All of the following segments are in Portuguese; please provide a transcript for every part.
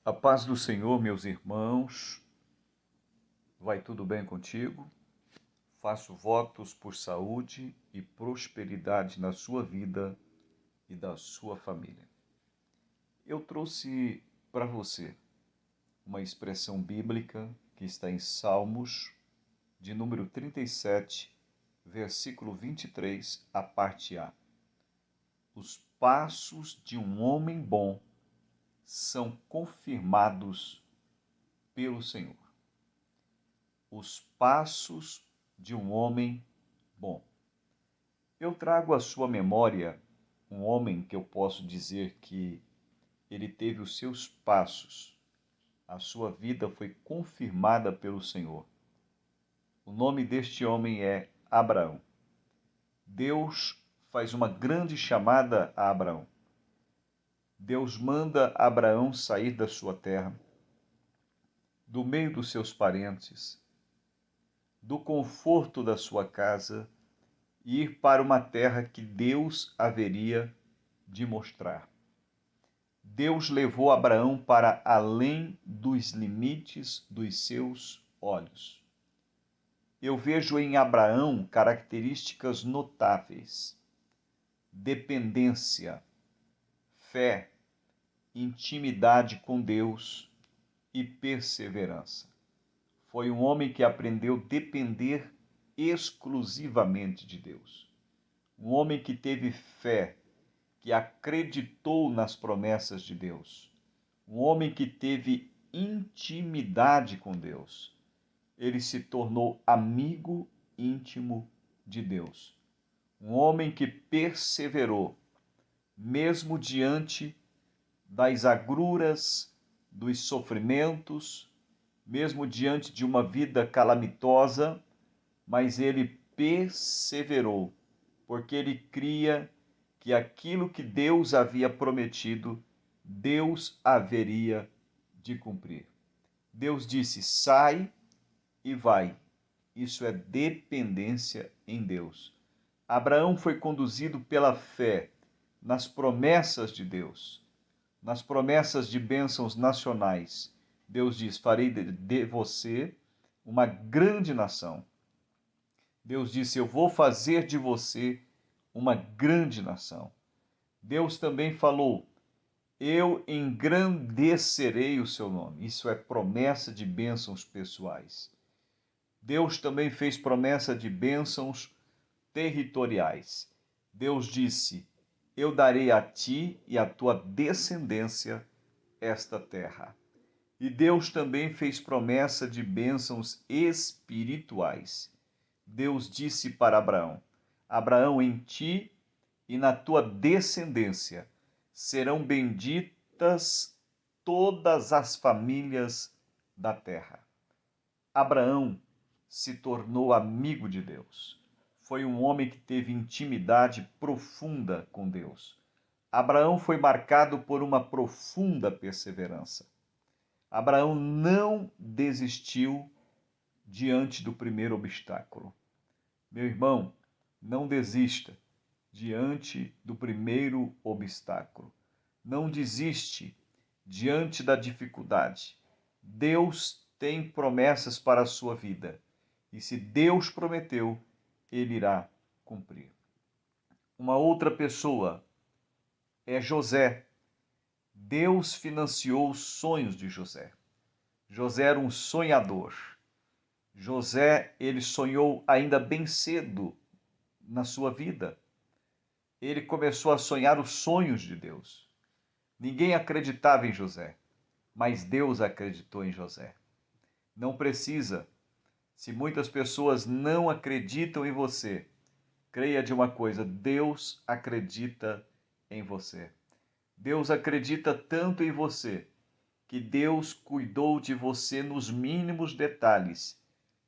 A paz do Senhor, meus irmãos, vai tudo bem contigo? Faço votos por saúde e prosperidade na sua vida e da sua família. Eu trouxe para você uma expressão bíblica que está em Salmos, de número 37, versículo 23, a parte A. Os passos de um homem bom são confirmados pelo Senhor. Os passos de um homem bom. Eu trago à sua memória um homem que eu posso dizer que ele teve os seus passos, a sua vida foi confirmada pelo Senhor. O nome deste homem é Abraão. Deus faz uma grande chamada a Abraão. Deus manda Abraão sair da sua terra, do meio dos seus parentes, do conforto da sua casa e ir para uma terra que Deus haveria de mostrar. Deus levou Abraão para além dos limites dos seus olhos. Eu vejo em Abraão características notáveis: dependência, fé, intimidade com Deus e perseverança. Foi um homem que aprendeu a depender exclusivamente de Deus. Um homem que teve fé, que acreditou nas promessas de Deus. Um homem que teve intimidade com Deus. Ele se tornou amigo íntimo de Deus. Um homem que perseverou, mesmo diante das agruras, dos sofrimentos, mesmo diante de uma vida calamitosa, mas ele perseverou, porque ele cria que aquilo que Deus havia prometido, Deus haveria de cumprir. Deus disse: sai e vai. Isso é dependência em Deus. Abraão foi conduzido pela fé nas promessas de Deus, nas promessas de bênçãos nacionais. Deus diz: farei de você uma grande nação. Deus disse: eu vou fazer de você uma grande nação. Deus também falou: eu engrandecerei o seu nome. Isso é promessa de bênçãos pessoais. Deus também fez promessa de bênçãos territoriais. Deus disse: eu darei a ti e à tua descendência esta terra. E Deus também fez promessa de bênçãos espirituais. Deus disse para Abraão: Abraão, em ti e na tua descendência serão benditas todas as famílias da terra. Abraão se tornou amigo de Deus. Foi um homem que teve intimidade profunda com Deus. Abraão foi marcado por uma profunda perseverança. Abraão não desistiu diante do primeiro obstáculo. Meu irmão, não desista diante do primeiro obstáculo. Não desiste diante da dificuldade. Deus tem promessas para a sua vida. E se Deus prometeu, Ele irá cumprir. Uma outra pessoa é José. Deus financiou os sonhos de José. José era um sonhador. José, ele sonhou ainda bem cedo na sua vida. Ele começou a sonhar os sonhos de Deus. Ninguém acreditava em José, mas Deus acreditou em José. Não precisa. Se muitas pessoas não acreditam em você, creia de uma coisa: Deus acredita em você. Deus acredita tanto em você que Deus cuidou de você nos mínimos detalhes,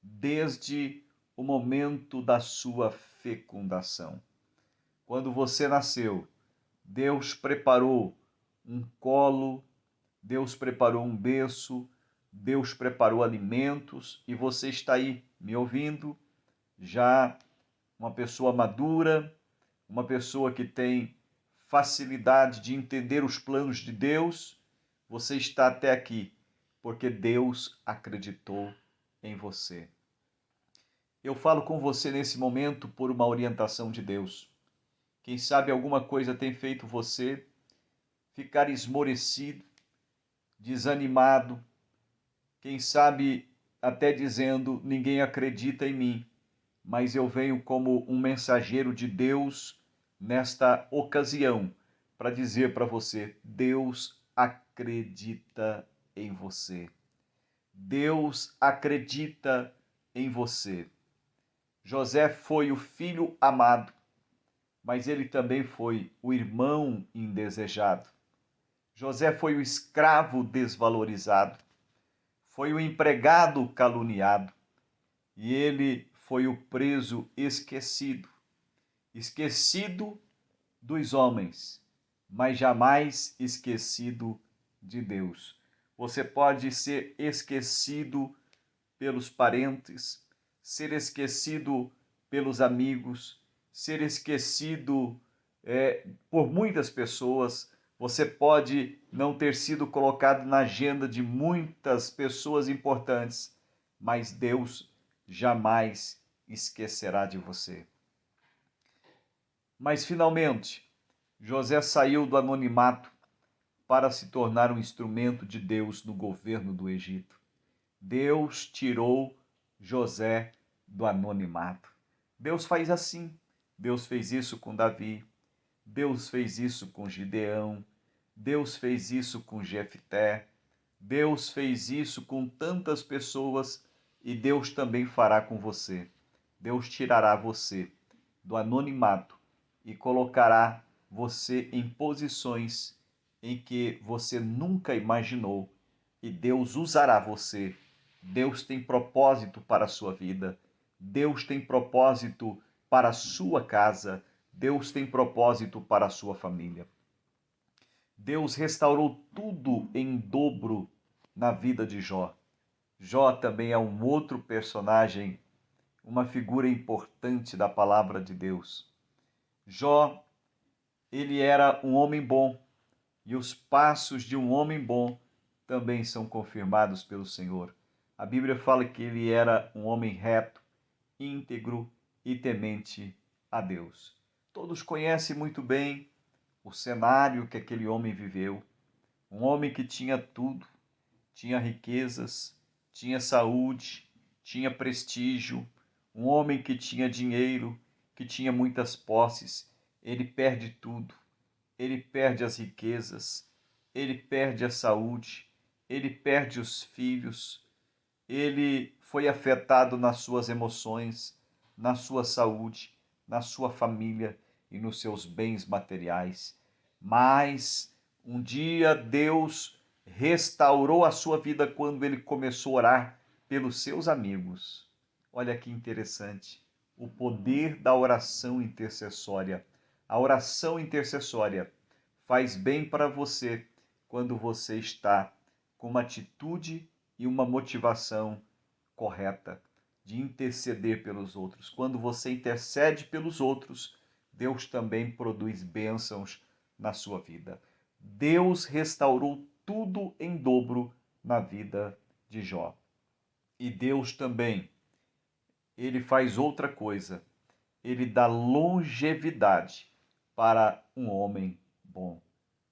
desde o momento da sua fecundação. Quando você nasceu, Deus preparou um colo, Deus preparou um berço, Deus preparou alimentos e você está aí me ouvindo, já uma pessoa madura, uma pessoa que tem facilidade de entender os planos de Deus, Você está até aqui porque Deus acreditou em você. Eu falo com você nesse momento por uma orientação de Deus. Quem sabe alguma coisa tem feito você ficar esmorecido, desanimado, quem sabe até dizendo: ninguém acredita em mim, mas eu venho como um mensageiro de Deus nesta ocasião para dizer para você: Deus acredita em você. Deus acredita em você. José foi o filho amado, mas ele também foi o irmão indesejado. José foi o escravo desvalorizado, foi o empregado caluniado e ele foi o preso esquecido. Esquecido dos homens, mas jamais esquecido de Deus. Você pode ser esquecido pelos parentes, ser esquecido pelos amigos, ser esquecido por muitas pessoas. Você pode não ter sido colocado na agenda de muitas pessoas importantes, mas Deus jamais esquecerá de você. Mas finalmente, José saiu do anonimato para se tornar um instrumento de Deus no governo do Egito. Deus tirou José do anonimato. Deus faz assim. Deus fez isso com Davi. Deus fez isso com Gideão. Deus fez isso com Jefté. Deus fez isso com tantas pessoas e Deus também fará com você. Deus tirará você do anonimato e colocará você em posições em que você nunca imaginou e Deus usará você. Deus tem propósito para a sua vida. Deus tem propósito para a sua casa. Deus tem propósito para a sua família. Deus restaurou tudo em dobro na vida de Jó. Jó também é um outro personagem, uma figura importante da palavra de Deus. Jó, ele era um homem bom, e os passos de um homem bom também são confirmados pelo Senhor. A Bíblia fala que ele era um homem reto, íntegro e temente a Deus. Todos conhecem muito bem o cenário que aquele homem viveu. Um homem que tinha tudo, tinha riquezas, tinha saúde, tinha prestígio, um homem que tinha dinheiro, que tinha muitas posses. Ele perde tudo, ele perde as riquezas, ele perde a saúde, ele perde os filhos, ele foi afetado nas suas emoções, na sua saúde, na sua família e nos seus bens materiais. Mas um dia Deus restaurou a sua vida quando ele começou a orar pelos seus amigos. Olha que interessante, o poder da oração intercessória. A oração intercessória faz bem para você quando você está com uma atitude e uma motivação correta de interceder pelos outros. Quando você intercede pelos outros, Deus também produz bênçãos na sua vida. Deus restaurou tudo em dobro na vida de Jó. E Deus também, ele faz outra coisa. Ele dá longevidade para um homem bom.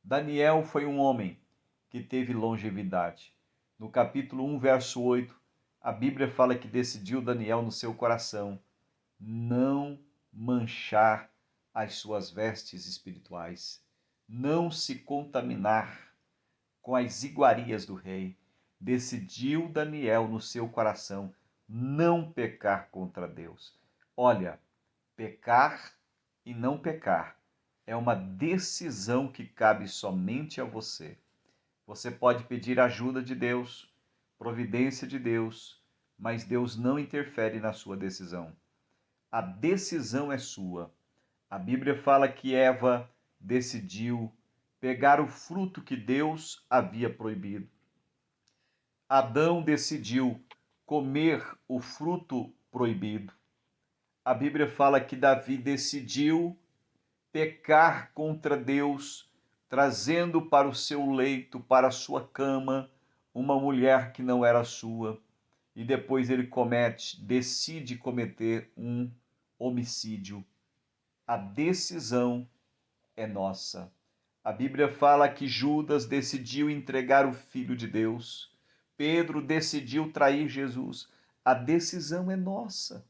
Daniel foi um homem que teve longevidade. No capítulo 1, verso 8, a Bíblia fala que decidiu Daniel no seu coração não manchar as suas vestes espirituais, não se contaminar com as iguarias do rei. Decidiu Daniel no seu coração não pecar contra Deus. Olha, pecar e não pecar é uma decisão que cabe somente a você. Você pode pedir ajuda de Deus, providência de Deus, mas Deus não interfere na sua decisão. A decisão é sua. A Bíblia fala que Eva decidiu pegar o fruto que Deus havia proibido. Adão decidiu comer o fruto proibido. A Bíblia fala que Davi decidiu pecar contra Deus trazendo para o seu leito, para a sua cama, uma mulher que não era sua, e depois ele decide cometer um homicídio. A decisão é nossa. A Bíblia fala que Judas decidiu entregar o Filho de Deus. Pedro decidiu trair Jesus. A decisão é nossa.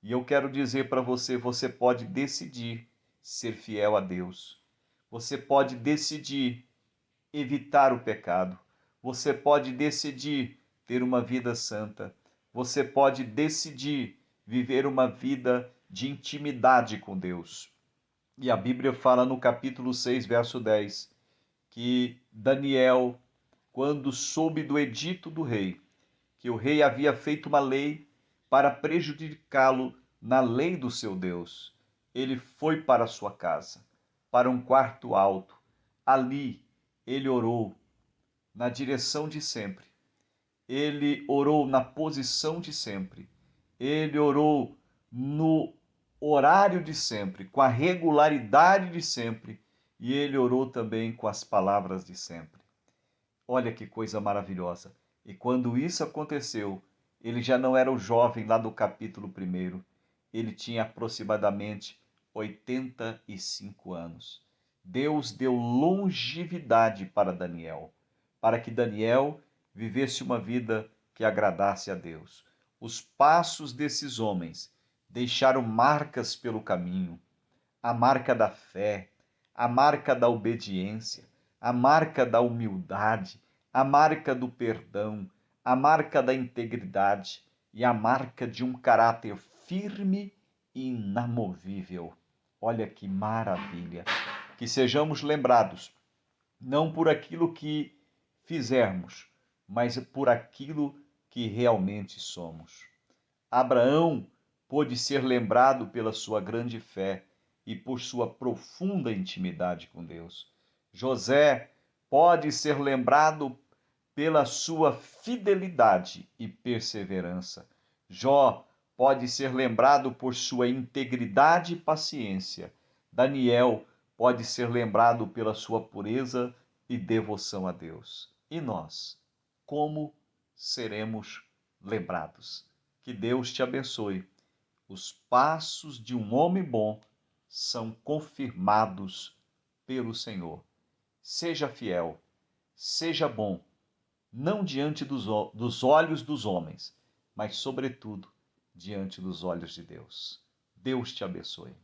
E eu quero dizer para você, você pode decidir ser fiel a Deus. Você pode decidir evitar o pecado. Você pode decidir ter uma vida santa. Você pode decidir viver uma vida de intimidade com Deus. E a Bíblia fala no capítulo 6, verso 10, que Daniel, quando soube do edito do rei, que o rei havia feito uma lei para prejudicá-lo na lei do seu Deus, ele foi para a sua casa, para um quarto alto. Ali ele orou na direção de sempre. Ele orou na posição de sempre. Ele orou no horário de sempre, com a regularidade de sempre, e ele orou também com as palavras de sempre. Olha que coisa maravilhosa. E quando isso aconteceu, ele já não era o jovem lá do capítulo 1, ele tinha aproximadamente 85 anos. Deus deu longevidade para Daniel, para que Daniel vivesse uma vida que agradasse a Deus. Os passos desses homens deixaram marcas pelo caminho, a marca da fé, a marca da obediência, a marca da humildade, a marca do perdão, a marca da integridade e a marca de um caráter firme e inamovível. Olha que maravilha! Que sejamos lembrados, não por aquilo que fizermos, mas por aquilo que realmente somos. Abraão pôde ser lembrado pela sua grande fé e por sua profunda intimidade com Deus. José pode ser lembrado pela sua fidelidade e perseverança. Jó pode ser lembrado por sua integridade e paciência. Daniel pode ser lembrado pela sua pureza e devoção a Deus. E nós, como seremos lembrados? Que Deus te abençoe. Os passos de um homem bom são confirmados pelo Senhor. Seja fiel, seja bom, não diante dos olhos dos homens, mas, sobretudo, diante dos olhos de Deus. Deus te abençoe.